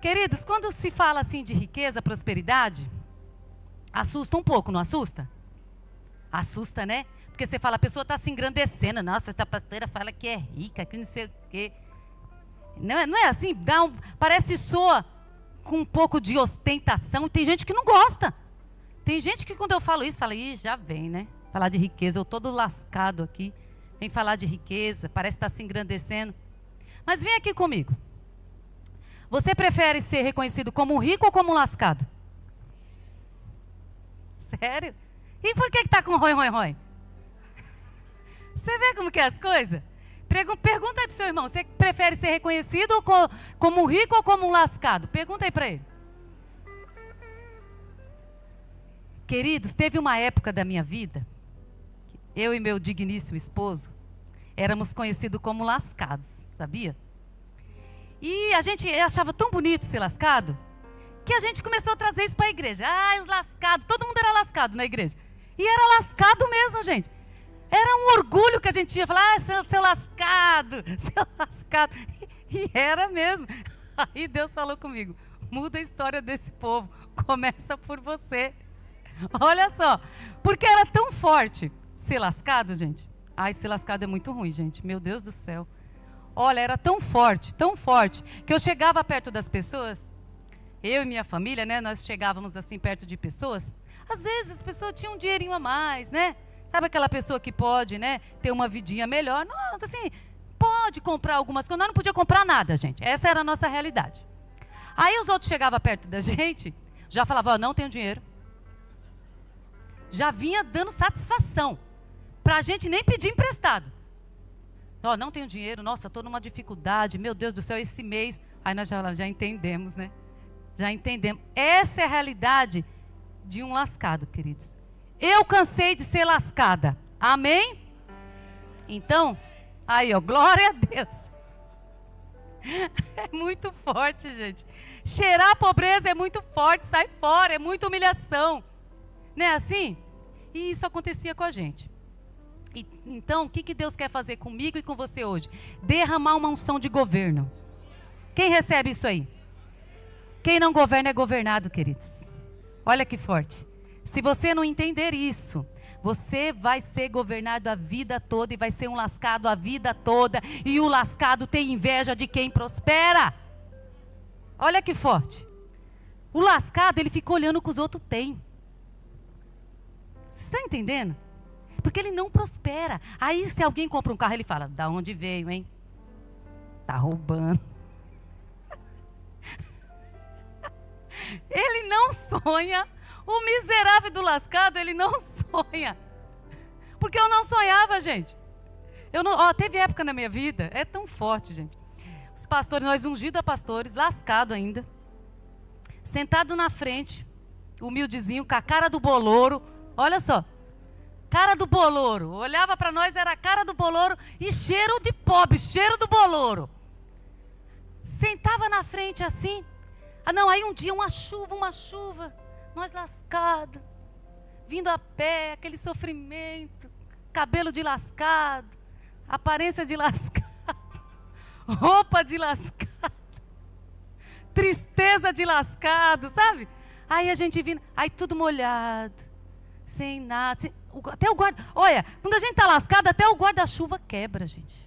Queridos, quando se fala assim de riqueza, prosperidade, assusta um pouco, não assusta? Assusta, né? Porque você fala, a pessoa está se engrandecendo. Nossa, essa pastora fala que é rica, que não sei o quê. Não é assim? Parece soa com um pouco de ostentação. E tem gente que não gosta. Tem gente que quando eu falo isso, fala, ih, já vem, né? Falar de riqueza, eu todo lascado aqui. Vem falar de riqueza, parece estar se engrandecendo. Mas vem aqui comigo. Você prefere ser reconhecido como rico ou como lascado? Sério? E por que está com rói? Você vê como que é as coisas? Pergunta aí para o seu irmão, você prefere ser reconhecido como rico ou como lascado? Pergunta aí para ele. Queridos, teve uma época da minha vida, eu e meu digníssimo esposo, éramos conhecidos como lascados, sabia? E a gente achava tão bonito ser lascado, que a gente começou a trazer isso para a igreja. Ah, os lascados, todo mundo era lascado na igreja. E era lascado mesmo, gente. Era um orgulho que a gente tinha. Falar, seu lascado, seu lascado. E era mesmo. Aí Deus falou comigo, muda a história desse povo, começa por você. Olha só, porque era tão forte ser lascado, gente. Ai, ser lascado é muito ruim, gente, meu Deus do céu. Olha, era tão forte, que eu chegava perto das pessoas, eu e minha família, né, nós chegávamos assim perto de pessoas, às vezes as pessoas tinham um dinheirinho a mais, né? Sabe aquela pessoa que pode, né, ter uma vidinha melhor? Não, assim, pode comprar algumas coisas, nós não podíamos comprar nada, gente, essa era a nossa realidade. Aí os outros chegavam perto da gente, já falavam, ó, não tenho dinheiro. Já vinha dando satisfação, para a gente nem pedir emprestado. Ó, não tenho dinheiro, nossa, estou numa dificuldade, meu Deus do céu, esse mês. Aí nós já entendemos, né? Já entendemos. Essa é a realidade de um lascado, queridos. Eu cansei de ser lascada. Amém? Então, aí, ó, glória a Deus. É muito forte, gente. Cheirar a pobreza é muito forte, sai fora, é muita humilhação. Não é assim? E isso acontecia com a gente. Então, o que Deus quer fazer comigo e com você hoje? Derramar uma unção de governo. Quem recebe isso aí? Quem não governa é governado, queridos. Olha que forte. Se você não entender isso, você vai ser governado a vida toda e vai ser um lascado a vida toda. E o lascado tem inveja de quem prospera. Olha que forte. O lascado, ele fica olhando o que os outros têm. Você está entendendo? Porque ele não prospera. Aí se alguém compra um carro, ele fala, da onde veio, hein? Tá roubando. Ele não sonha. O miserável do lascado, ele não sonha. Porque eu não sonhava, gente. Teve época na minha vida, é tão forte, gente. Os pastores, nós ungidos a pastores, lascado ainda. Sentado na frente, humildezinho, com a cara do bolouro. Olha só. Cara do bolouro, olhava para nós, era a cara do bolouro e cheiro de pobre, cheiro do bolouro. Sentava na frente assim. Aí um dia uma chuva, nós lascados, vindo a pé, aquele sofrimento, cabelo de lascado, aparência de lascado, roupa de lascado, tristeza de lascado, sabe? Aí a gente vindo, aí tudo molhado, sem nada, até o olha, quando a gente está lascado, até o guarda-chuva quebra, gente.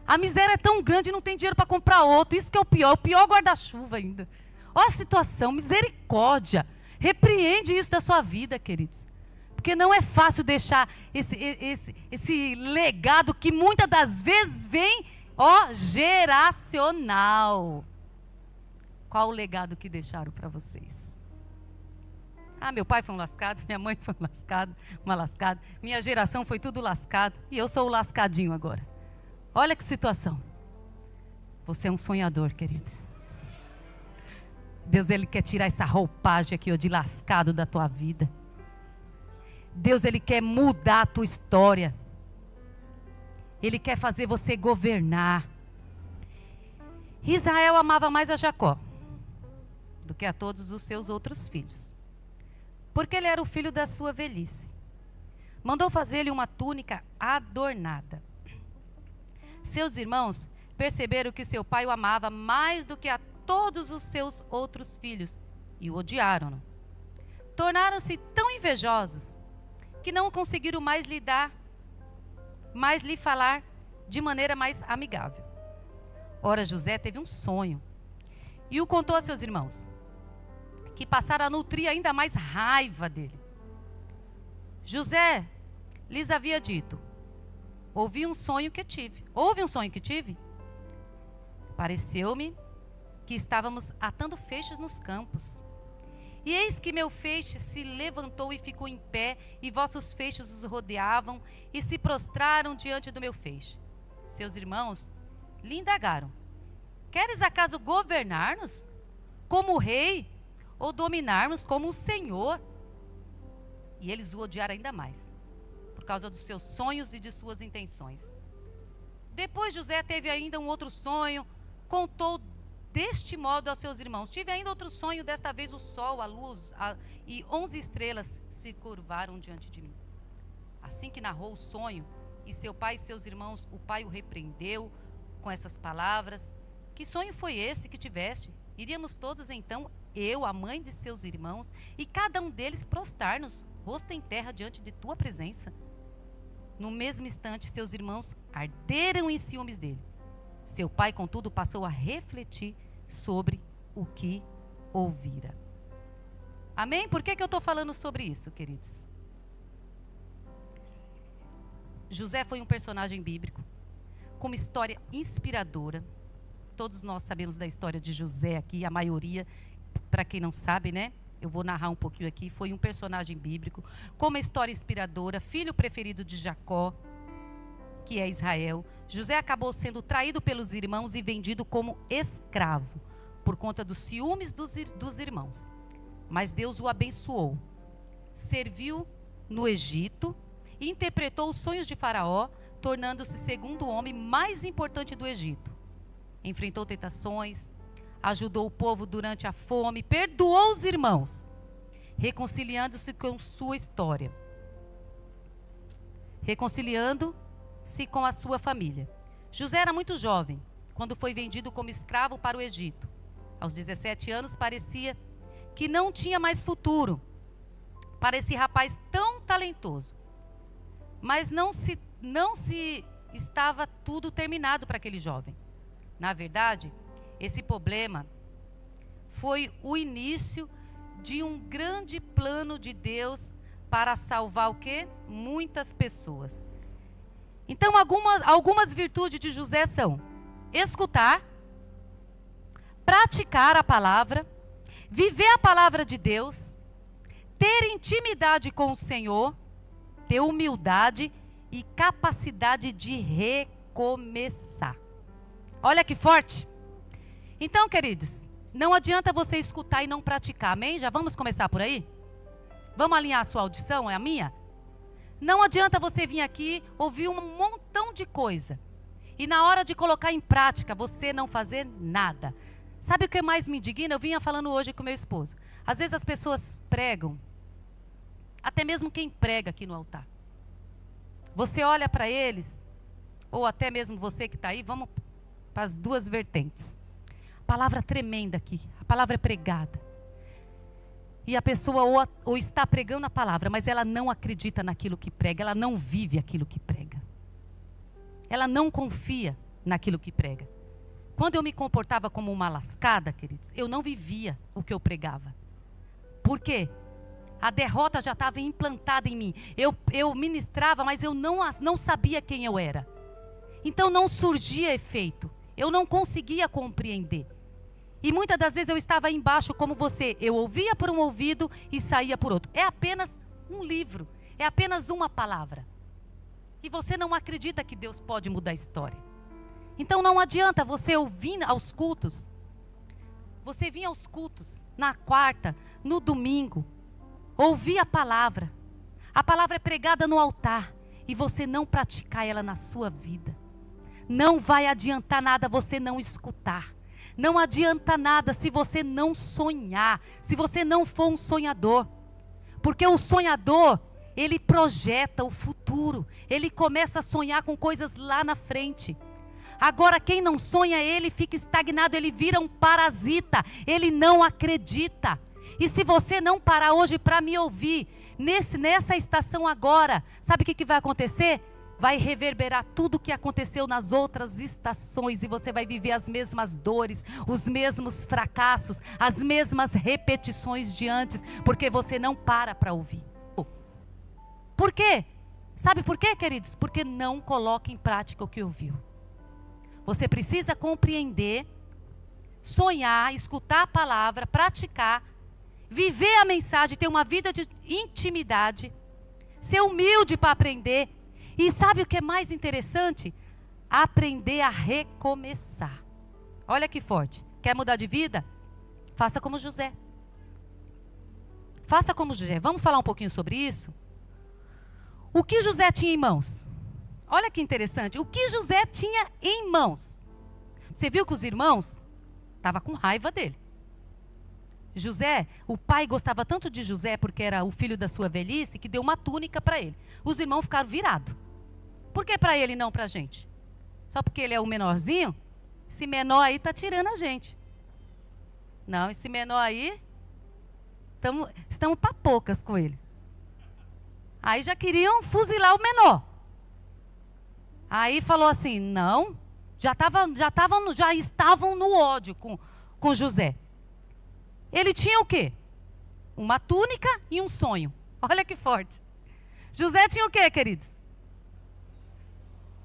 A miséria é tão grande e não tem dinheiro para comprar outro, isso que é o pior guarda-chuva ainda. Olha a situação, misericórdia. Repreende isso da sua vida, queridos. Porque não é fácil deixar esse legado que muitas das vezes vem, geracional. Qual o legado que deixaram para vocês? Meu pai foi um lascado, minha mãe foi uma lascada, minha geração foi tudo lascado, e eu sou o lascadinho agora. Olha que situação. Você é um sonhador, querido. Deus, Ele quer tirar essa roupagem aqui, de lascado da tua vida. Deus, Ele quer mudar a tua história. Ele quer fazer você governar. Israel amava mais a Jacó do que a todos os seus outros filhos, porque ele era o filho da sua velhice. Mandou fazer-lhe uma túnica adornada. Seus irmãos perceberam que seu pai o amava mais do que a todos os seus outros filhos e o odiaram. Tornaram-se tão invejosos que não conseguiram mais lhe falar de maneira mais amigável. Ora, José teve um sonho e o contou a seus irmãos, que passaram a nutrir ainda mais raiva dele. José lhes havia dito: houve um sonho que tive. Pareceu-me que estávamos atando feixes nos campos. E eis que meu feixe se levantou e ficou em pé, e vossos feixes os rodeavam e se prostraram diante do meu feixe. Seus irmãos lhe indagaram: queres acaso governar-nos como o rei, ou dominar-nos como o Senhor? E eles o odiaram ainda mais, por causa dos seus sonhos e de suas intenções. Depois José teve ainda um outro sonho, contou deste modo aos seus irmãos: tive ainda outro sonho, desta vez o sol, a luz e 11 estrelas se curvaram diante de mim. Assim que narrou o sonho, e seu pai e seus irmãos, o pai o repreendeu com essas palavras: que sonho foi esse que tiveste? Iríamos todos então, eu, a mãe de seus irmãos, e cada um deles prostrar-nos, rosto em terra, diante de tua presença. No mesmo instante, seus irmãos arderam em ciúmes dele. Seu pai, contudo, passou a refletir sobre o que ouvira. Amém? Por que eu estou falando sobre isso, queridos? José foi um personagem bíblico, com uma história inspiradora. Todos nós sabemos da história de José aqui, a maioria, para quem não sabe, né? Eu vou narrar um pouquinho aqui. Foi um personagem bíblico, com uma história inspiradora, filho preferido de Jacó, que é Israel. José acabou sendo traído pelos irmãos e vendido como escravo, por conta dos ciúmes dos irmãos. Mas Deus o abençoou. Serviu no Egito e interpretou os sonhos de Faraó, tornando-se segundo homem mais importante do Egito. Enfrentou tentações, ajudou o povo durante a fome, perdoou os irmãos, reconciliando-se com sua história, reconciliando-se com a sua família. José era muito jovem quando foi vendido como escravo para o Egito. Aos 17 anos, parecia que não tinha mais futuro para esse rapaz tão talentoso. Mas não se estava tudo terminado para aquele jovem. Na verdade, esse problema foi o início de um grande plano de Deus para salvar o quê? Muitas pessoas. Então, algumas virtudes de José são: escutar, praticar a palavra, viver a palavra de Deus, ter intimidade com o Senhor, ter humildade e capacidade de recomeçar. Olha que forte! Então, queridos, não adianta você escutar e não praticar, amém? Já vamos começar por aí? Vamos alinhar a sua audição, é a minha? Não adianta você vir aqui, ouvir um montão de coisa, e na hora de colocar em prática, você não fazer nada. Sabe o que mais me indigna? Eu vinha falando hoje com meu esposo. Às vezes as pessoas pregam, até mesmo quem prega aqui no altar. Você olha para eles, ou até mesmo você que está aí, vamos para as duas vertentes. Palavra tremenda aqui, a palavra é pregada. E a pessoa ou está pregando a palavra, mas ela não acredita naquilo que prega, ela não vive aquilo que prega. Ela não confia naquilo que prega. Quando eu me comportava como uma lascada, queridos, eu não vivia o que eu pregava. Por quê? A derrota já estava implantada em mim. Eu ministrava, mas eu não sabia quem eu era. Então não surgia efeito. Eu não conseguia compreender. E muitas das vezes eu estava embaixo como você. Eu ouvia por um ouvido e saía por outro. É apenas um livro. É apenas uma palavra. E você não acredita que Deus pode mudar a história. Então não adianta você ouvir aos cultos. Você vinha aos cultos na quarta, no domingo. Ouvir a palavra. A palavra é pregada no altar. E você não praticar ela na sua vida. Não vai adiantar nada você não escutar. Não adianta nada se você não sonhar, se você não for um sonhador. Porque o sonhador, ele projeta o futuro. Ele começa a sonhar com coisas lá na frente. Agora quem não sonha, ele fica estagnado, ele vira um parasita, ele não acredita. E se você não parar hoje para me ouvir, nessa estação agora, sabe o que vai acontecer? Vai reverberar tudo o que aconteceu nas outras estações e você vai viver as mesmas dores, os mesmos fracassos, as mesmas repetições de antes, porque você não para ouvir. Por quê? Sabe por quê, queridos? Porque não coloca em prática o que ouviu. Você precisa compreender, sonhar, escutar a palavra, praticar, viver a mensagem, ter uma vida de intimidade, ser humilde para aprender. E sabe o que é mais interessante? Aprender a recomeçar. Olha que forte. Quer mudar de vida? Faça como José. Faça como José. Vamos falar um pouquinho sobre isso? O que José tinha em mãos? Olha que interessante. O que José tinha em mãos? Você viu que os irmãos estavam com raiva dele. José, o pai gostava tanto de José porque era o filho da sua velhice, que deu uma túnica para ele. Os irmãos ficaram virados. Por que para ele e não para a gente? Só porque ele é o menorzinho? Esse menor aí está tirando a gente. Não, esse menor aí, estamos para poucas com ele. Aí já queriam fuzilar o menor. Aí falou assim, não, já estavam no ódio com José. Ele tinha o quê? Uma túnica e um sonho. Olha que forte. José tinha o quê, queridos?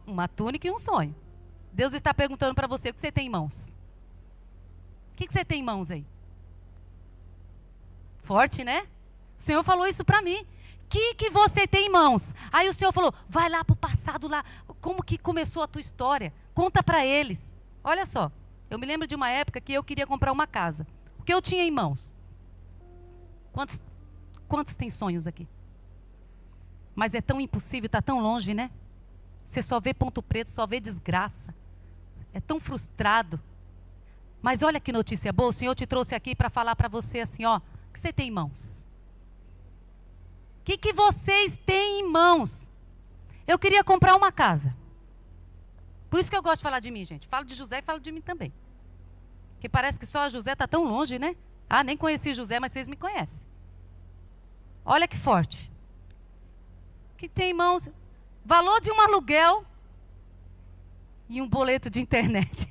Uma túnica e um sonho. Deus está perguntando para você, o que você tem em mãos? O que você tem em mãos aí? Forte, né? O Senhor falou isso para mim. O que você tem em mãos? Aí o Senhor falou, vai lá para o passado lá. Como que começou a tua história? Conta para eles. Olha só, eu me lembro de uma época que eu queria comprar uma casa. O que eu tinha em mãos? Quantos têm sonhos aqui? Mas é tão impossível, está tão longe, né? Você só vê ponto preto, só vê desgraça. É tão frustrado. Mas olha que notícia boa, o Senhor te trouxe aqui para falar para você assim, ó, o que você tem em mãos? O que vocês têm em mãos? Eu queria comprar uma casa. Por isso que eu gosto de falar de mim, gente. Falo de José e falo de mim também. Porque parece que só a José está tão longe, né? Ah, nem conheci José, mas vocês me conhecem. Olha que forte. O que tem em mãos? Valor de um aluguel e um boleto de internet.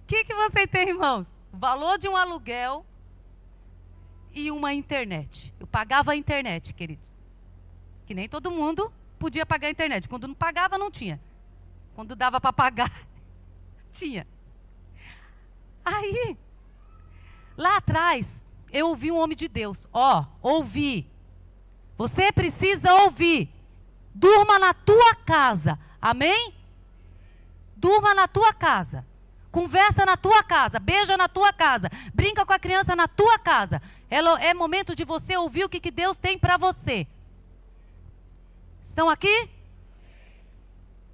O que você tem em mãos? Valor de um aluguel e uma internet. Eu pagava a internet, queridos. Que nem todo mundo podia pagar a internet. Quando não pagava, não tinha. Quando dava para pagar, tinha. Aí, lá atrás, eu ouvi um homem de Deus. Ouvi. Você precisa ouvir. Durma na tua casa. Amém? Durma na tua casa. Conversa na tua casa. Beija na tua casa. Brinca com a criança na tua casa. É momento de você ouvir o que Deus tem para você. Estão aqui?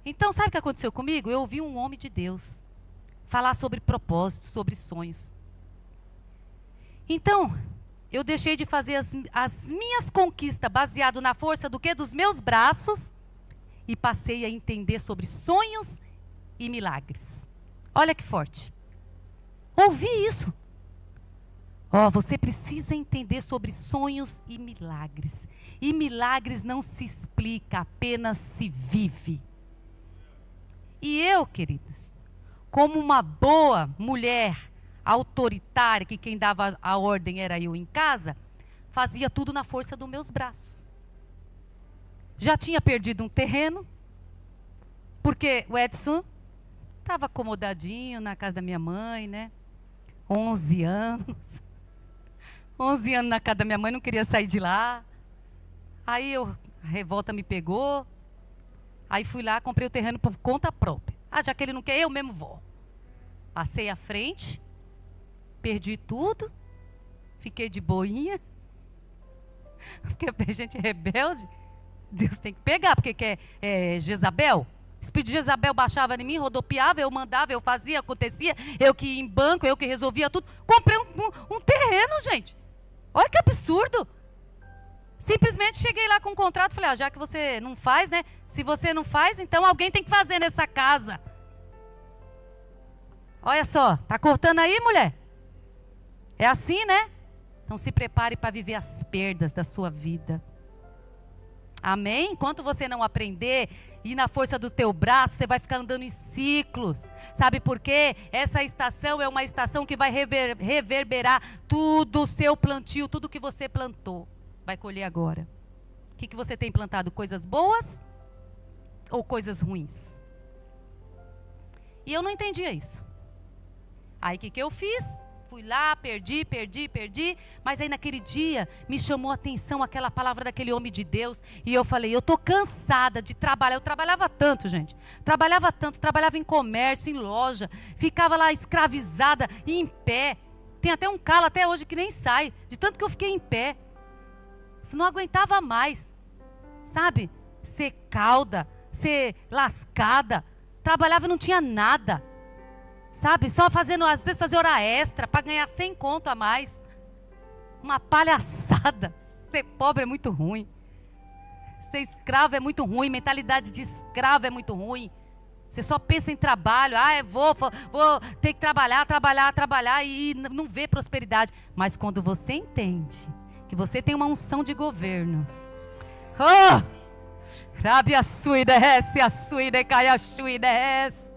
Então, sabe o que aconteceu comigo? Eu ouvi um homem de Deus falar sobre propósitos, sobre sonhos. Então, eu deixei de fazer as minhas conquistas baseado na força do quê? Dos meus braços, e passei a entender sobre sonhos e milagres. Olha que forte. Ouvi isso. Você precisa entender sobre sonhos e milagres. E milagres não se explica, apenas se vive. E eu, queridas, como uma boa mulher autoritária, que quem dava a ordem era eu em casa, fazia tudo na força dos meus braços. Já tinha perdido um terreno, porque o Edson estava acomodadinho na casa da minha mãe, né? 11 anos. 11 anos na casa da minha mãe, não queria sair de lá. Aí a revolta me pegou. Aí fui lá, comprei o terreno por conta própria. Já que ele não quer, eu mesmo vou. Passei à frente, perdi tudo, fiquei de boinha. Porque a gente é rebelde, Deus tem que pegar, porque quer Jezabel. O espírito de Jezabel baixava em mim, rodopiava, eu mandava, eu fazia, acontecia, eu que ia em banco, eu que resolvia tudo. Comprei um terreno, gente. Olha que absurdo. Simplesmente cheguei lá com um contrato, falei, já que você não faz, né? Se você não faz, então alguém tem que fazer nessa casa. Olha só, tá cortando aí, mulher? É assim, né? Então se prepare para viver as perdas da sua vida. Amém? Enquanto você não aprender, e na força do teu braço, você vai ficar andando em ciclos. Sabe por quê? Essa estação é uma estação que vai reverberar tudo o seu plantio, tudo que você plantou. Vai colher agora. O que você tem plantado? Coisas boas ou coisas ruins? E eu não entendia isso. Aí o que eu fiz? Fui lá, perdi. Mas aí naquele dia me chamou a atenção aquela palavra daquele homem de Deus. E eu falei, eu estou cansada de trabalhar. Eu trabalhava tanto, gente. Trabalhava em comércio, em loja. Ficava lá escravizada e em pé. Tem até um calo até hoje que nem sai. De tanto que eu fiquei em pé. Não aguentava mais. Sabe? Ser cauda, ser lascada. Trabalhava e não tinha nada. Sabe, só fazendo, às vezes fazer hora extra para ganhar 100 conto a mais. Uma palhaçada. Ser pobre é muito ruim. Ser escravo é muito ruim. Mentalidade de escravo é muito ruim. Você só pensa em trabalho. Vou ter que trabalhar e não vê prosperidade. Mas quando você entende que você tem uma unção de governo. Rabia sui desce, a sui de caia sui desce.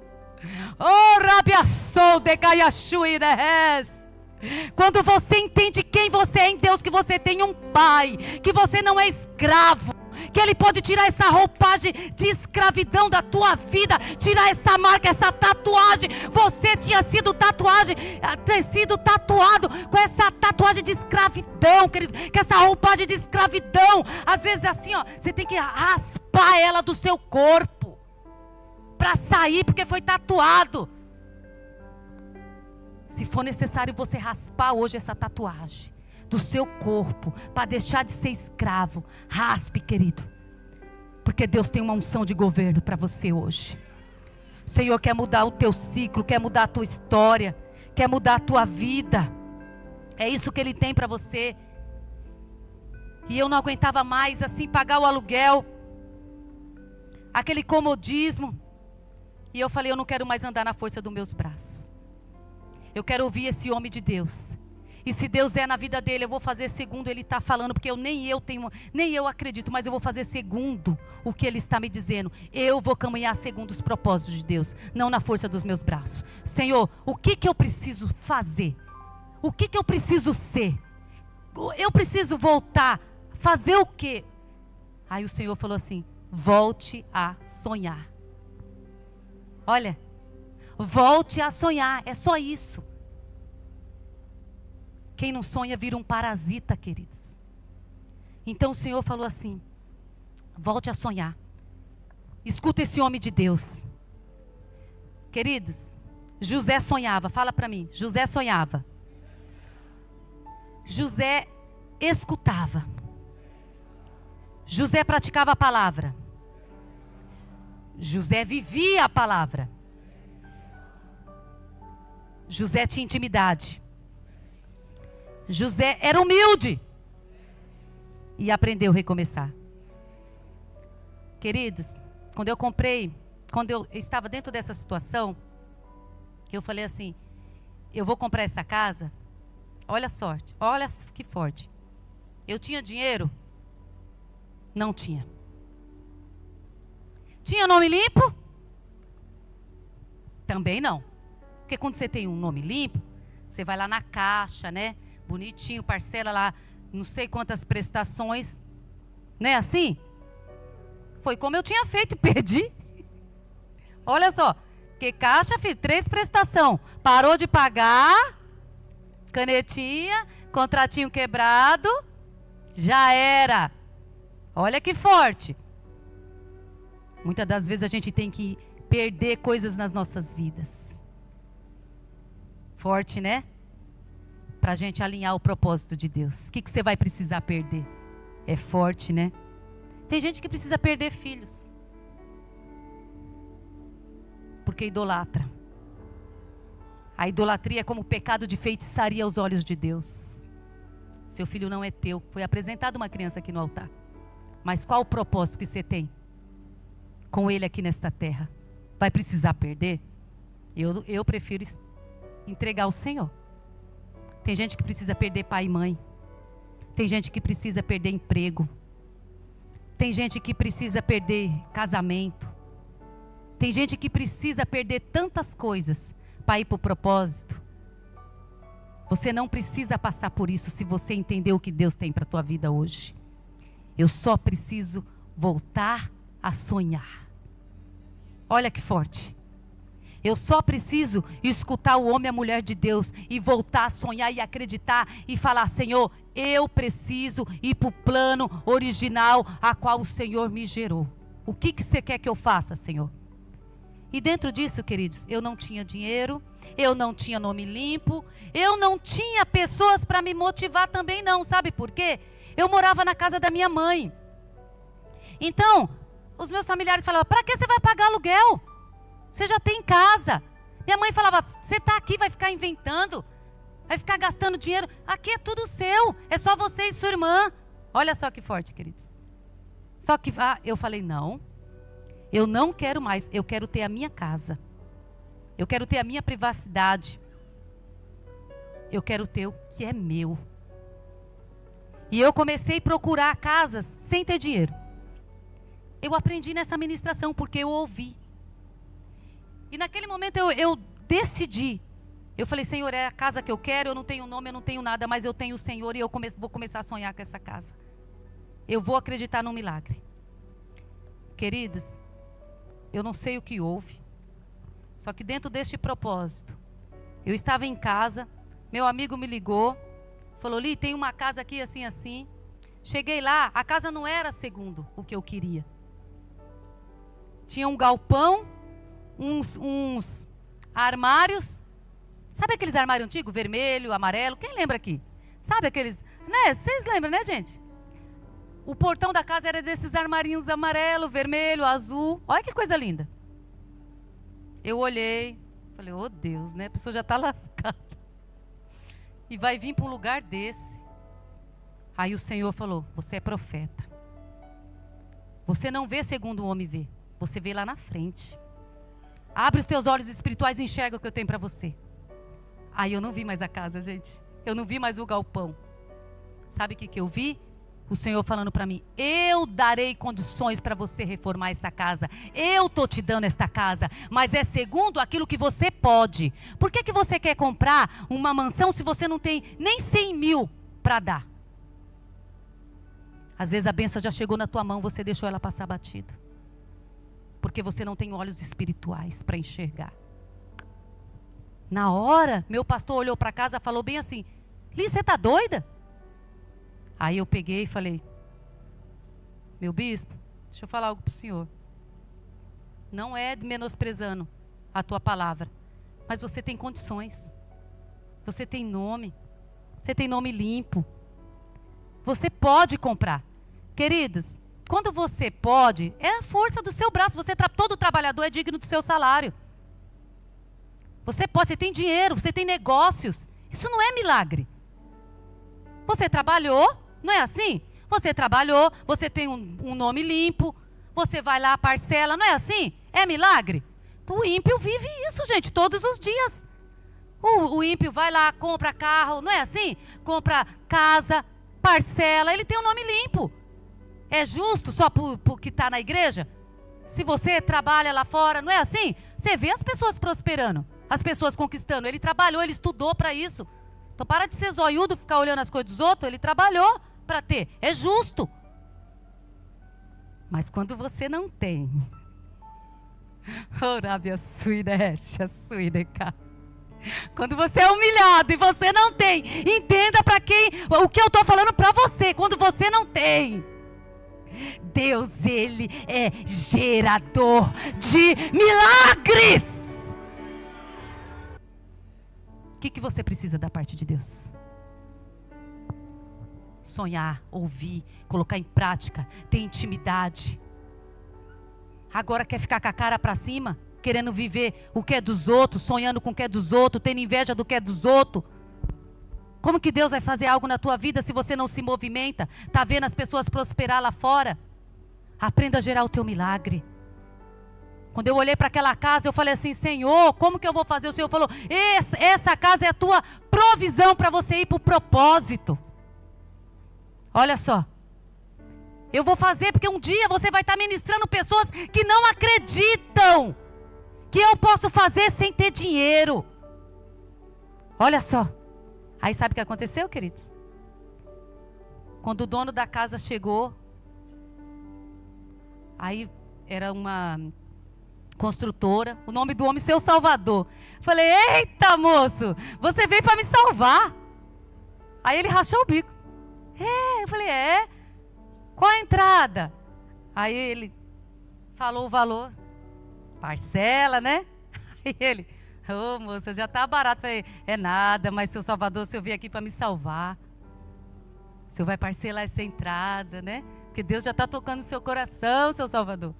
Rabiaçou de Gaiaxui Res. Quando você entende quem você é em Deus, que você tem um pai, que você não é escravo, que Ele pode tirar essa roupagem de escravidão da tua vida, tirar essa marca, essa tatuagem. Você tinha sido tatuado com essa tatuagem de escravidão, querido, com essa roupagem de escravidão. Às vezes assim, você tem que raspar ela do seu corpo para sair, porque foi tatuado. Se for necessário você raspar hoje essa tatuagem do seu corpo, para deixar de ser escravo, raspe, querido. Porque Deus tem uma unção de governo para você hoje. O Senhor quer mudar o teu ciclo, quer mudar a tua história, quer mudar a tua vida. É isso que Ele tem para você. E eu não aguentava mais assim pagar o aluguel, aquele comodismo. E eu falei, eu não quero mais andar na força dos meus braços. Eu quero ouvir esse homem de Deus. E se Deus é na vida dele, eu vou fazer segundo ele está falando. Porque nem eu acredito, mas eu vou fazer segundo o que ele está me dizendo. Eu vou caminhar segundo os propósitos de Deus, não na força dos meus braços. Senhor, o que eu preciso fazer? O que eu preciso ser? Eu preciso voltar. Fazer o quê? Aí o Senhor falou assim, volte a sonhar. Olha, volte a sonhar, é só isso. Quem não sonha vira um parasita, queridos. Então o Senhor falou assim, volte a sonhar. Escuta esse homem de Deus. Queridos, José sonhava, fala para mim, José sonhava. José escutava. José praticava a palavra. José vivia a palavra. José tinha intimidade. José era humilde. E aprendeu a recomeçar. Queridos, quando eu estava dentro dessa situação, eu falei assim, eu vou comprar essa casa. Olha a sorte, olha que forte. Eu tinha dinheiro? Não tinha. Tinha nome limpo? Também não. Porque quando você tem um nome limpo, você vai lá na caixa, né? Bonitinho, parcela lá, não sei quantas prestações. Não é assim? Foi como eu tinha feito e perdi. Olha só. Que caixa, filho, 3 prestações. Parou de pagar, canetinha, contratinho quebrado, já era. Olha que forte. Muitas das vezes a gente tem que perder coisas nas nossas vidas. Forte, né? Para a gente alinhar o propósito de Deus. O que você vai precisar perder? É forte, né? Tem gente que precisa perder filhos. Porque idolatra. A idolatria é como pecado de feitiçaria aos olhos de Deus. Seu filho não é teu. Foi apresentada uma criança aqui no altar. Mas qual o propósito que você tem com ele aqui nesta terra? Vai precisar perder? Eu prefiro entregar ao Senhor. Tem gente que precisa perder pai e mãe. Tem gente que precisa perder emprego. Tem gente que precisa perder casamento. Tem gente que precisa perder tantas coisas para ir para o propósito. Você não precisa passar por isso se você entender o que Deus tem para a tua vida hoje. Eu só preciso voltar a sonhar. Olha que forte. Eu só preciso escutar o homem e a mulher de Deus e voltar a sonhar e acreditar e falar: Senhor, eu preciso ir para o plano original a qual o Senhor me gerou. O que você quer que eu faça, Senhor? E dentro disso, queridos, eu não tinha dinheiro, eu não tinha nome limpo, eu não tinha pessoas para me motivar também não, sabe por quê? Eu morava na casa da minha mãe. Então, os meus familiares falavam: para que você vai pagar aluguel? Você já tem casa. Minha mãe falava: você está aqui, vai ficar inventando, vai ficar gastando dinheiro. Aqui é tudo seu, é só você e sua irmã. Olha só que forte, queridos. Só que eu falei: não, eu não quero mais, eu quero ter a minha casa. Eu quero ter a minha privacidade. Eu quero ter o que é meu. E eu comecei a procurar casas sem ter dinheiro. Eu aprendi nessa ministração porque eu ouvi. E naquele momento eu decidi. Eu falei: Senhor, é a casa que eu quero, eu não tenho nome, eu não tenho nada, mas eu tenho o Senhor e eu vou começar a sonhar com essa casa. Eu vou acreditar num milagre. Queridos, eu não sei o que houve. Só que dentro deste propósito, eu estava em casa, meu amigo me ligou, falou: Li, tem uma casa aqui assim, assim. Cheguei lá, a casa não era segundo o que eu queria. Tinha um galpão, uns armários. Sabe aqueles armários antigos, vermelho, amarelo? Quem lembra aqui? Sabe aqueles, né? Vocês lembram, né, gente? O portão da casa era desses armarinhos amarelo, vermelho, azul. Olha que coisa linda. Eu olhei, falei: oh Deus, né? A pessoa já está lascada. E vai vir para um lugar desse. Aí o Senhor falou: você é profeta. Você não vê segundo o homem vê. Você vê lá na frente. Abre os teus olhos espirituais e enxerga o que eu tenho para você. Aí eu não vi mais a casa, gente. Eu não vi mais o galpão. Sabe o que eu vi? O Senhor falando para mim: eu darei condições para você reformar essa casa. Eu estou te dando esta casa. Mas é segundo aquilo que você pode. Por que você quer comprar uma mansão se você não tem nem 100 mil para dar? Às vezes a bênção já chegou na tua mão, você deixou ela passar batido. Porque você não tem olhos espirituais para enxergar. Na hora, meu pastor olhou para casa e falou bem assim: Li, você está doida? Aí eu peguei e falei: meu bispo, deixa eu falar algo para o senhor. Não é menosprezando a tua palavra, mas você tem condições. Você tem nome. Você tem nome limpo. Você pode comprar. Queridos, quando você pode, é a força do seu braço. Todo trabalhador é digno do seu salário. Você pode, você tem dinheiro, você tem negócios. Isso não é milagre. Você trabalhou, não é assim? Você trabalhou, você tem um nome limpo, você vai lá, parcela, não é assim? É milagre? O ímpio vive isso, gente, todos os dias. O ímpio vai lá, compra carro, não é assim? Compra casa, parcela, ele tem um nome limpo. É justo só porque está na igreja? Se você trabalha lá fora, não é assim? Você vê as pessoas prosperando, as pessoas conquistando. Ele trabalhou, ele estudou para isso. Então para de ser zoiudo, ficar olhando as coisas dos outros. Ele trabalhou para ter, é justo. Mas quando você não tem, quando você é humilhado e você não tem, entenda para quem, o que eu estou falando para você. Quando você não tem, Deus, Ele é gerador de milagres. O que você precisa da parte de Deus? Sonhar, ouvir, colocar em prática, ter intimidade. Agora quer ficar com a cara para cima, querendo viver o que é dos outros, sonhando com o que é dos outros, tendo inveja do que é dos outros. Como que Deus vai fazer algo na tua vida se você não se movimenta? Está vendo as pessoas prosperar lá fora? Aprenda a gerar o teu milagre. Quando eu olhei para aquela casa, eu falei assim, Senhor, como que eu vou fazer? O Senhor falou, essa casa é a tua provisão para você ir para o propósito. Olha só. Eu vou fazer porque um dia você vai estar ministrando pessoas que não acreditam que eu posso fazer sem ter dinheiro. Olha só. Aí sabe o que aconteceu, queridos? Quando o dono da casa chegou, aí era uma construtora, o nome do homem, Seu Salvador. Falei, eita moço, você veio para me salvar. Aí ele rachou o bico. Eu falei, qual a entrada? Aí ele falou o valor, parcela, né? Aí ele, moça, já tá barato. Falei, é nada, mas Seu Salvador, o senhor veio aqui para me salvar. O senhor vai parcelar essa entrada, né? Porque Deus já está tocando no seu coração, Seu Salvador.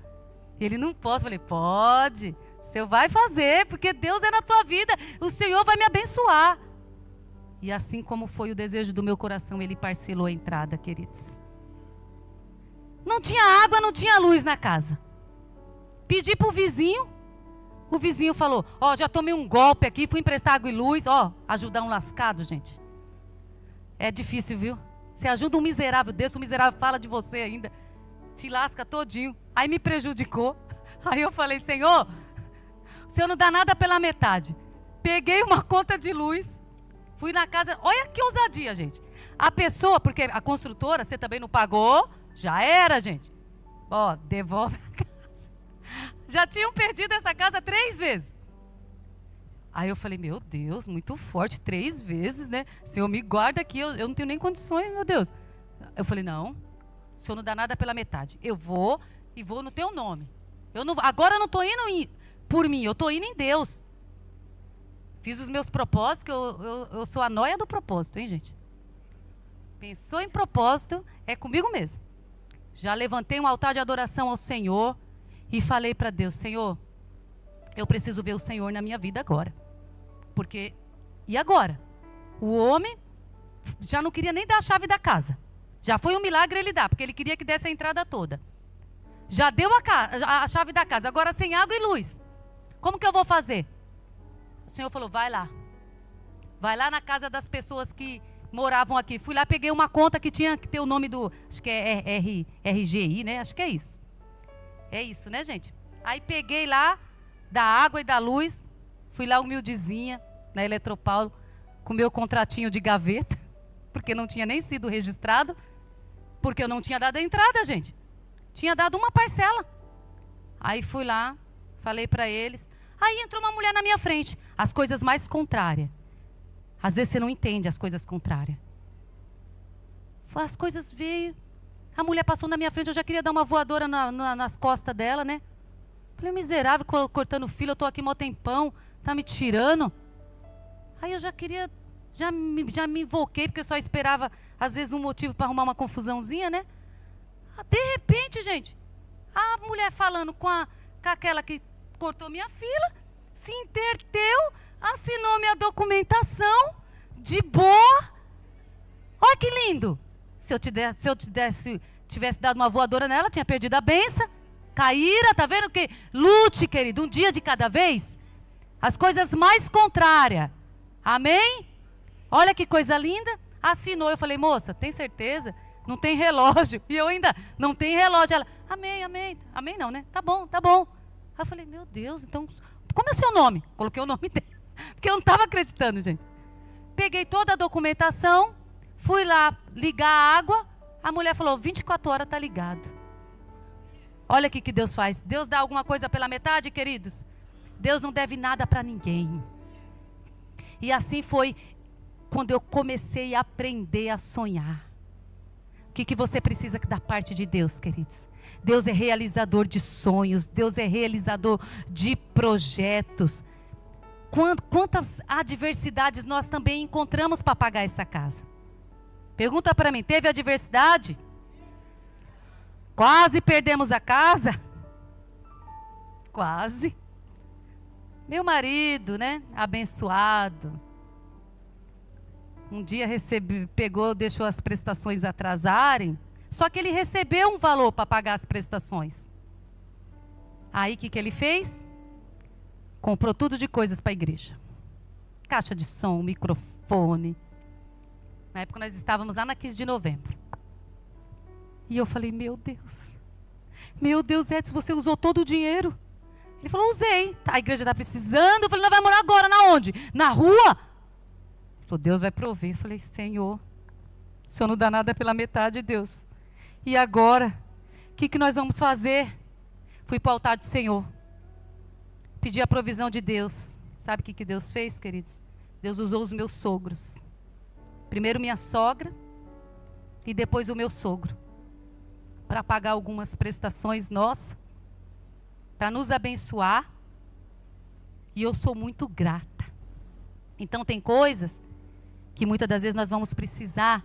Ele, não posso. Falei, pode. O senhor vai fazer, porque Deus é na tua vida. O Senhor vai me abençoar. E assim como foi o desejo do meu coração, ele parcelou a entrada, queridos. Não tinha água, não tinha luz na casa. Pedi para o vizinho. O vizinho falou, já tomei um golpe aqui, fui emprestar água e luz. Ajudar um lascado, gente. É difícil, viu? Você ajuda um miserável desse, o miserável fala de você ainda. Te lasca todinho. Aí me prejudicou. Aí eu falei, Senhor, o Senhor não dá nada pela metade. Peguei uma conta de luz. Fui na casa. Olha que ousadia, gente. A pessoa, porque a construtora, você também não pagou. Já era, gente. Devolve a casa. Já tinham perdido essa casa 3 vezes. Aí eu falei, meu Deus, muito forte, 3 vezes, né? Senhor, me guarda aqui, eu não tenho nem condições, meu Deus. Eu falei, não, o Senhor não dá nada pela metade. Eu vou e vou no teu nome. Agora eu não estou indo por mim, eu estou indo em Deus. Fiz os meus propósitos, que eu sou a nóia do propósito, hein, gente? Pensou em propósito, é comigo mesmo. Já levantei um altar de adoração ao Senhor e falei para Deus, Senhor, eu preciso ver o Senhor na minha vida agora. Porque, e agora? O homem já não queria nem dar a chave da casa. Já foi um milagre ele dar, porque ele queria que desse a entrada toda. Já deu a chave da casa, agora sem água e luz. Como que eu vou fazer? O Senhor falou, vai lá. Vai lá na casa das pessoas que moravam aqui. Fui lá, peguei uma conta que tinha que ter o nome do, acho que é RGI, né? Acho que é isso. É isso, né, gente? Aí peguei lá, da água e da luz, fui lá humildezinha, na Eletropaulo, com meu contratinho de gaveta, porque não tinha nem sido registrado, porque eu não tinha dado a entrada, gente. Tinha dado uma parcela. Aí fui lá, falei para eles. Aí entrou uma mulher na minha frente, as coisas mais contrárias. Às vezes você não entende as coisas contrárias. As coisas veio, a mulher passou na minha frente, eu já queria dar uma voadora nas costas dela, né? Falei, miserável, cortando fila, eu estou aqui mó tempão, tá me tirando. Aí eu já queria, já me invoquei, porque eu só esperava, às vezes, um motivo para arrumar uma confusãozinha, né? De repente, gente, a mulher falando com aquela que cortou minha fila, se interteu, assinou minha documentação, de boa. Olha que lindo. Se eu tivesse dado uma voadora nela, tinha perdido a benção. Caíra, tá vendo que? Lute, querido, um dia de cada vez. As coisas mais contrárias. Amém? Olha que coisa linda. Assinou, eu falei, moça, tem certeza? Não tem relógio. E eu ainda, não tem relógio. Ela, amém, amém. Amém não, né? Tá bom, tá bom. Aí eu falei, meu Deus, então, como é o seu nome? Coloquei o nome dele. Porque eu não estava acreditando, gente. Peguei toda a documentação, fui lá ligar a água. A mulher falou, 24 horas tá ligado. Olha o que Deus faz. Deus dá alguma coisa pela metade, queridos? Deus não deve nada para ninguém. E assim foi quando eu comecei a aprender a sonhar. O que você precisa da parte de Deus, queridos? Deus é realizador de sonhos. Deus é realizador de projetos. Quantas adversidades nós também encontramos para pagar essa casa? Pergunta para mim, teve adversidade? Quase perdemos a casa? Quase. Meu marido, né? Abençoado. um dia pegou, deixou as prestações atrasarem, só que ele recebeu um valor para pagar as prestações. Aí o que ele fez? Comprou tudo de coisas para a igreja. Caixa de som, microfone. Na época nós estávamos lá na 15 de novembro. E eu falei, meu Deus, Edson, você usou todo o dinheiro? Ele falou, usei. A igreja está precisando. Eu falei, nós vamos morar agora, na onde? Na rua? Ele falou, Deus vai prover. Eu falei, Senhor, o Senhor não dá nada pela metade, Deus. E agora? O que nós vamos fazer? Fui para o altar do Senhor. Pedi a provisão de Deus. Sabe o que Deus fez, queridos? Deus usou os meus sogros. Primeiro minha sogra e depois o meu sogro. Para pagar algumas prestações nossas. Para nos abençoar. E eu sou muito grata. Então tem coisas que muitas das vezes nós vamos precisar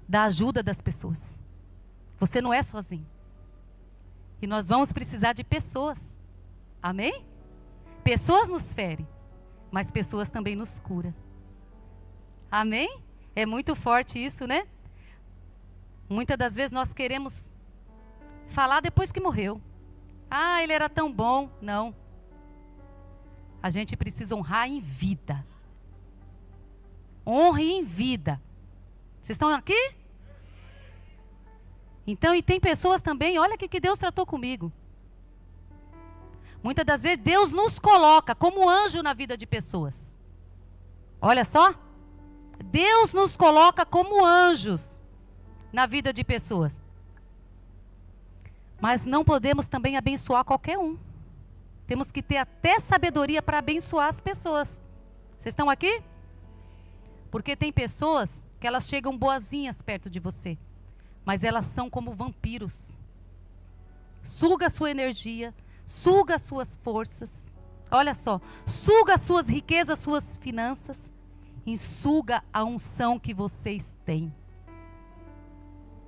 da ajuda das pessoas. Você não é sozinho. E nós vamos precisar de pessoas. Amém? Pessoas nos ferem, mas pessoas também nos curam. Amém? É muito forte isso, né? Muitas das vezes nós queremos falar depois que morreu. Ah, ele era tão bom. Não. A gente precisa honrar em vida. Honre em vida. Vocês estão aqui? Então, e tem pessoas também, olha o que Deus tratou comigo. Muitas das vezes Deus nos coloca como anjo na vida de pessoas. Olha só. Deus nos coloca como anjos na vida de pessoas. Mas não podemos também abençoar qualquer um. Temos que ter até sabedoria para abençoar as pessoas. Vocês estão aqui? Porque tem pessoas que elas chegam boazinhas perto de você. Mas elas são como vampiros. Suga a sua energia, suga as suas forças. Olha só, suga as suas riquezas, suas finanças. E suga a unção que vocês têm.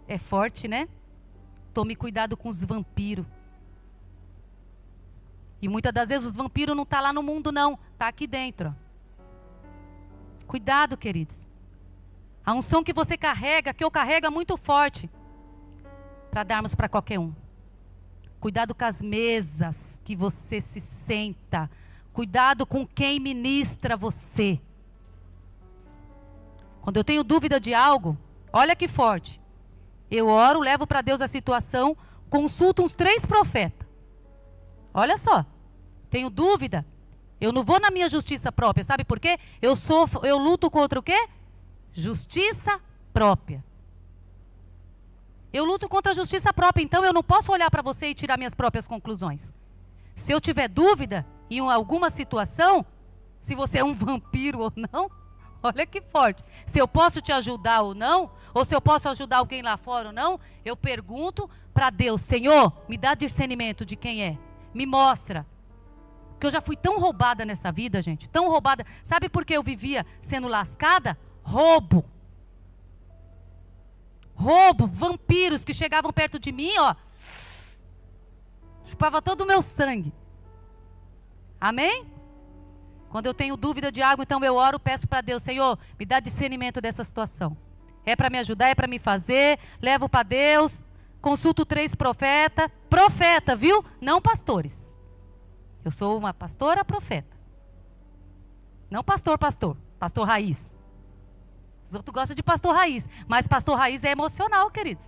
É forte, né? Tome cuidado com os vampiros. E muitas das vezes os vampiros não estão lá no mundo não. Está aqui dentro. Cuidado, queridos. A unção que você carrega, que eu carrego é muito forte. Para darmos para qualquer um. Cuidado com as mesas que você se senta. Cuidado com quem ministra você. Quando eu tenho dúvida de algo, olha que forte. Eu oro, levo para Deus a situação, consulto uns 3 profetas. Olha só. Tenho dúvida. Eu não vou na minha justiça própria, sabe por quê? Eu luto contra o quê? Justiça própria. Eu luto contra a justiça própria, então eu não posso olhar para você e tirar minhas próprias conclusões. Se eu tiver dúvida em alguma situação, se você é um vampiro ou não, olha que forte. Se eu posso te ajudar ou não, ou se eu posso ajudar alguém lá fora ou não, eu pergunto para Deus, Senhor, me dá discernimento de quem é. Me mostra. Porque eu já fui tão roubada nessa vida, gente, tão roubada. Sabe por que eu vivia sendo lascada? Roubo. Roubo, vampiros que chegavam perto de mim, ó. Chupava todo o meu sangue. Amém? Quando eu tenho dúvida de algo, então eu oro, peço para Deus, Senhor, me dá discernimento dessa situação. É para me ajudar, é para me fazer, levo para Deus, consulto 3 profetas. Profeta, viu? Não pastores. Eu sou uma pastora profeta. Não pastor. Pastor raiz. Os outros gostam de pastor raiz. Mas pastor raiz é emocional, queridos.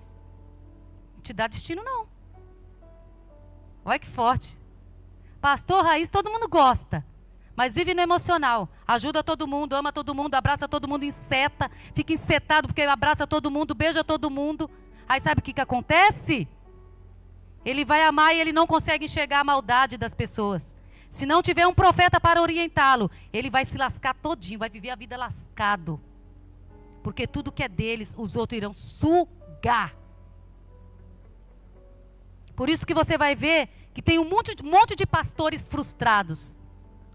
Não te dá destino, não. Olha que forte. Pastor raiz, todo mundo gosta. Mas vive no emocional. Ajuda todo mundo, ama todo mundo, abraça todo mundo, enceta. Fica encetado porque abraça todo mundo, beija todo mundo. Aí sabe o que acontece? Ele vai amar e ele não consegue enxergar a maldade das pessoas. Se não tiver um profeta para orientá-lo, ele vai se lascar todinho, vai viver a vida lascado. Porque tudo que é deles, os outros irão sugar. Por isso que você vai ver que tem um monte de pastores frustrados,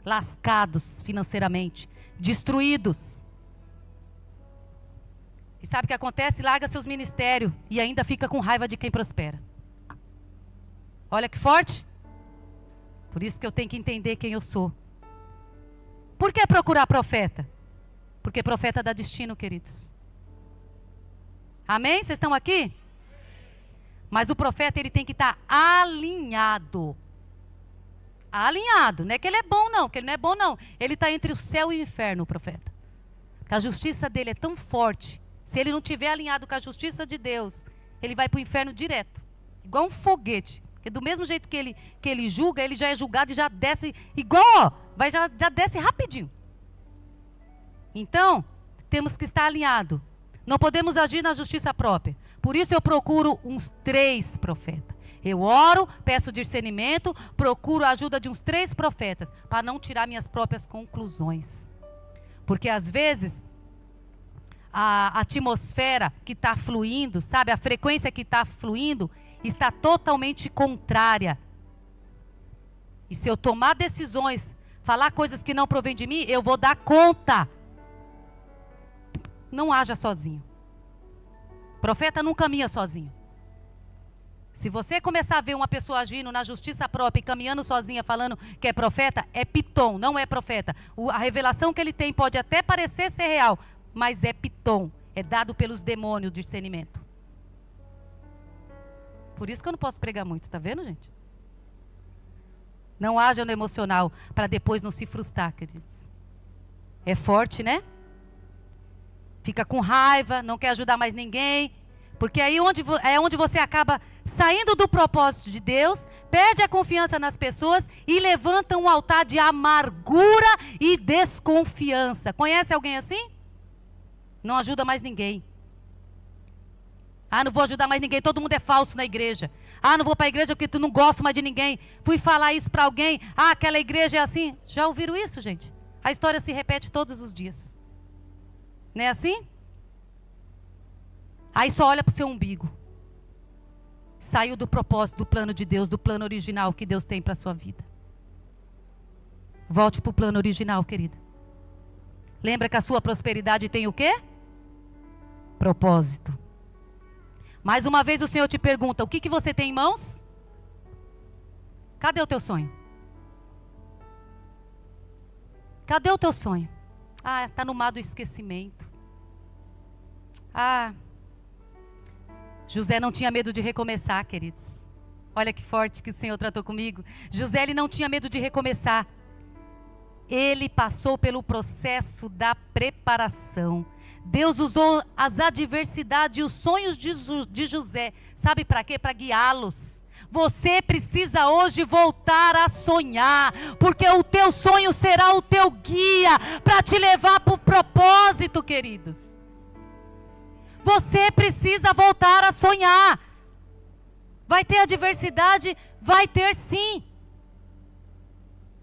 lascados financeiramente, destruídos. E sabe o que acontece? Larga seus ministérios e ainda fica com raiva de quem prospera. Olha que forte. Por isso que eu tenho que entender quem eu sou. Por que procurar profeta? Porque profeta dá destino, queridos. Amém? Vocês estão aqui? Mas o profeta, ele tem que estar alinhado. Alinhado. Não é que ele é bom, não. Que ele não é bom, não. Ele está entre o céu e o inferno, o profeta. A justiça dele é tão forte. Se ele não estiver alinhado com a justiça de Deus, ele vai para o inferno direto. Igual um foguete. Porque do mesmo jeito que ele julga, ele já é julgado e já desce igual, ó. Já desce rapidinho. Então, temos que estar alinhado. Não podemos agir na justiça própria. Por isso eu procuro uns 3 profetas. Eu oro, peço discernimento, procuro a ajuda de uns 3 profetas, para não tirar minhas próprias conclusões. Porque às vezes, a atmosfera que está fluindo, sabe, a frequência que está fluindo, está totalmente contrária. E se eu tomar decisões, falar coisas que não provêm de mim, eu vou dar conta. Não haja sozinho. Profeta não caminha sozinho. Se você começar a ver uma pessoa agindo na justiça própria e caminhando sozinha, falando que é profeta, é pitom, não é profeta. A revelação que ele tem pode até parecer ser real, mas é pitom. É dado pelos demônios o discernimento. Por isso que eu não posso pregar muito, tá vendo, gente? Não haja no emocional, para depois não se frustrar, queridos. É forte, né? Fica com raiva, não quer ajudar mais ninguém. Porque aí é onde você acaba saindo do propósito de Deus, perde a confiança nas pessoas e levanta um altar de amargura e desconfiança. Conhece alguém assim? Não ajuda mais ninguém. Ah, não vou ajudar mais ninguém, todo mundo é falso na igreja. Ah, não vou para a igreja porque tu não gosta mais de ninguém. Fui falar isso para alguém, ah, aquela igreja é assim. Já ouviram isso, gente? A história se repete todos os dias. Não é assim? Aí só olha para o seu umbigo. Saiu do propósito, do plano de Deus, do plano original que Deus tem para a sua vida. Volte para o plano original, querida. Lembra que a sua prosperidade tem o quê? Propósito. Mais uma vez o Senhor te pergunta, o que você tem em mãos? Cadê o teu sonho? Cadê o teu sonho? Ah, está no mar do esquecimento. Ah, José não tinha medo de recomeçar, queridos. Olha que forte que o Senhor tratou comigo. José, ele não tinha medo de recomeçar. Ele passou pelo processo da preparação. Deus usou as adversidades e os sonhos de José. Sabe para quê? Para guiá-los. Você precisa hoje voltar a sonhar, porque o teu sonho será o teu guia para te levar para o propósito, queridos. Você precisa voltar a sonhar. Vai ter adversidade? Vai ter sim.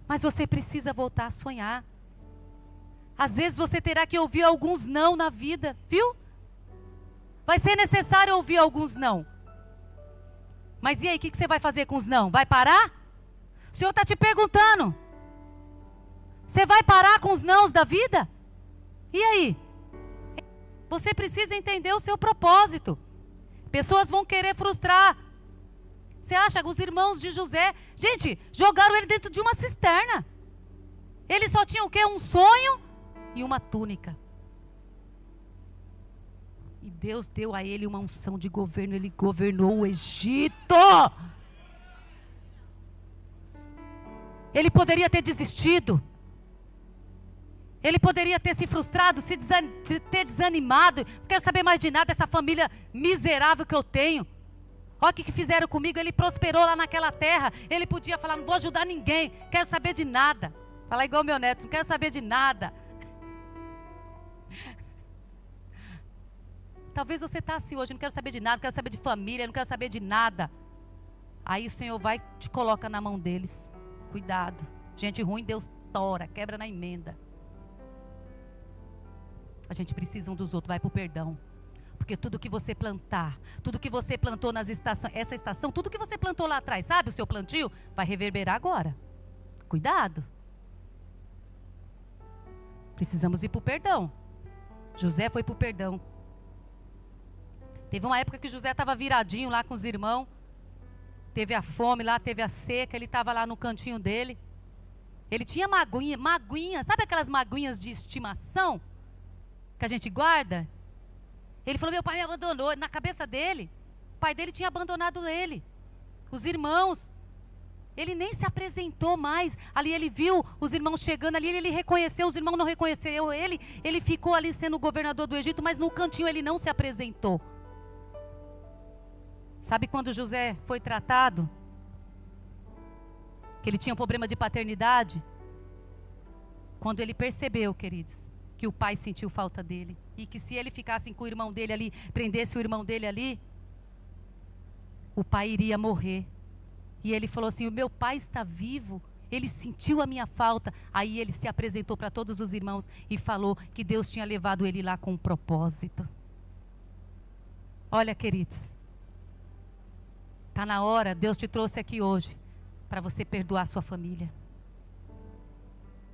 Mas você precisa voltar a sonhar. Às vezes você terá que ouvir alguns não na vida, viu? Vai ser necessário ouvir alguns não. Mas e aí, o que você vai fazer com os não? Vai parar? O Senhor está te perguntando. Você vai parar com os nãos da vida? E aí? Você precisa entender o seu propósito. Pessoas vão querer frustrar. Você acha que os irmãos de José, gente, jogaram ele dentro de uma cisterna. Ele só tinha o quê? Um sonho e uma túnica. E Deus deu a ele uma unção de governo. Ele governou o Egito. Ele poderia ter desistido. Ele poderia ter se frustrado, ter desanimado. Não quero saber mais de nada dessa família miserável que eu tenho. Olha o que fizeram comigo. Ele prosperou lá naquela terra. Ele podia falar, não vou ajudar ninguém. Quero saber de nada. Falar igual meu neto, não quero saber de nada. Talvez você está assim hoje, não quero saber de nada, não quero saber de família, não quero saber de nada. Aí o Senhor vai e te coloca na mão deles. Cuidado. Gente ruim, Deus tora, quebra na emenda. A gente precisa um dos outros, vai para o perdão. Porque tudo que você plantar, tudo que você plantou nas estações, essa estação, tudo que você plantou lá atrás, sabe o seu plantio? Vai reverberar agora. Cuidado. Precisamos ir para o perdão. José foi para o perdão. Teve uma época que José estava viradinho lá com os irmãos. Teve a fome lá, teve a seca. Ele estava lá no cantinho dele. Ele tinha maguinha, sabe aquelas maguinhas de estimação? que a gente guarda. Ele falou, meu pai me abandonou. Na cabeça dele, o pai dele tinha abandonado ele. Os irmãos. Ele nem se apresentou mais. Ali ele viu os irmãos chegando, ali ele reconheceu, os irmãos não reconheceram ele. Ele ficou ali sendo o governador do Egito, mas no cantinho ele não se apresentou. Sabe quando José foi tratado? Que ele tinha um problema de paternidade? Quando ele percebeu, queridos, que o pai sentiu falta dele. E que se ele ficasse com o irmão dele ali, prendesse o irmão dele ali, o pai iria morrer. E ele falou assim, o meu pai está vivo, ele sentiu a minha falta. Aí ele se apresentou para todos os irmãos e falou que Deus tinha levado ele lá com um propósito. Olha, queridos, está na hora, Deus te trouxe aqui hoje para você perdoar sua família.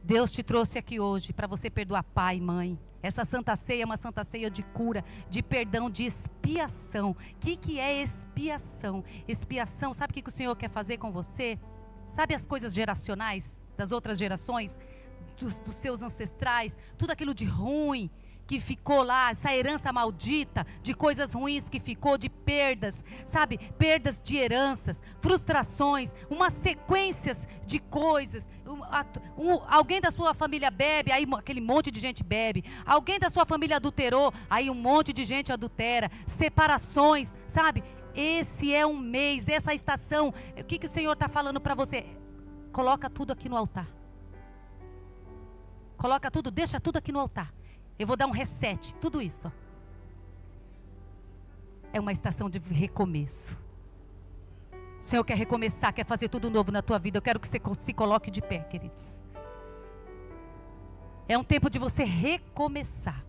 Deus te trouxe aqui hoje para você perdoar pai e mãe. Essa Santa Ceia é uma Santa Ceia de cura, de perdão, de expiação. O que é expiação? Expiação, sabe o que o Senhor quer fazer com você? Sabe as coisas geracionais das outras gerações? Dos seus ancestrais? Tudo aquilo de ruim que ficou lá, essa herança maldita, de coisas ruins que ficou, de perdas, sabe? Perdas de heranças, frustrações, umas sequências de coisas. Alguém da sua família bebe, aí aquele monte de gente bebe. Alguém da sua família adulterou, aí um monte de gente adultera. Separações, sabe? Esse é um mês, essa estação. O que o Senhor está falando para você? Coloca tudo aqui no altar. Coloca tudo, deixa tudo aqui no altar. Eu vou dar um reset, tudo isso. É uma estação de recomeço. O Senhor quer recomeçar, quer fazer tudo novo na tua vida. Eu quero que você se coloque de pé, queridos. É um tempo de você recomeçar.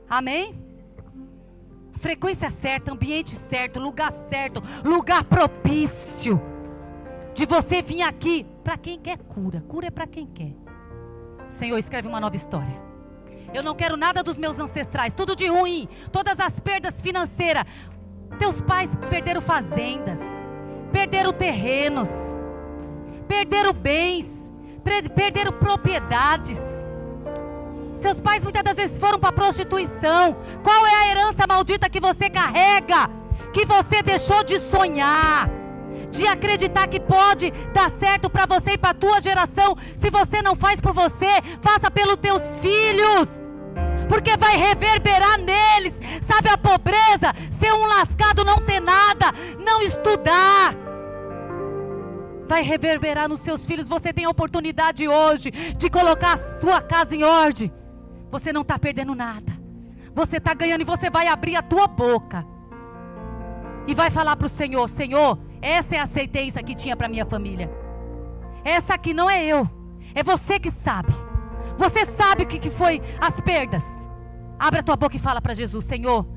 Amém? Frequência certa, ambiente certo, lugar propício. De você vir aqui, para quem quer cura. Cura é para quem quer. Senhor, escreve uma nova história. Eu não quero nada dos meus ancestrais, tudo de ruim, todas as perdas financeiras. Teus pais perderam fazendas, perderam terrenos, perderam bens, perderam propriedades. Seus pais muitas das vezes foram para a prostituição. Qual é a herança maldita que você carrega? Que você deixou de sonhar, de acreditar que pode dar certo para você e para a tua geração. Se você não faz por você, faça pelos teus filhos, porque vai reverberar neles. Sabe a pobreza? Ser um lascado, não ter nada, não estudar, vai reverberar nos seus filhos. Você tem a oportunidade hoje de colocar a sua casa em ordem. Você não está perdendo nada, você está ganhando. E você vai abrir a tua boca e vai falar para o Senhor: Senhor, essa é a sentença que tinha para minha família. Essa aqui não é eu, é você que sabe. Você sabe o que foi as perdas. Abre a tua boca e fala para Jesus: Senhor,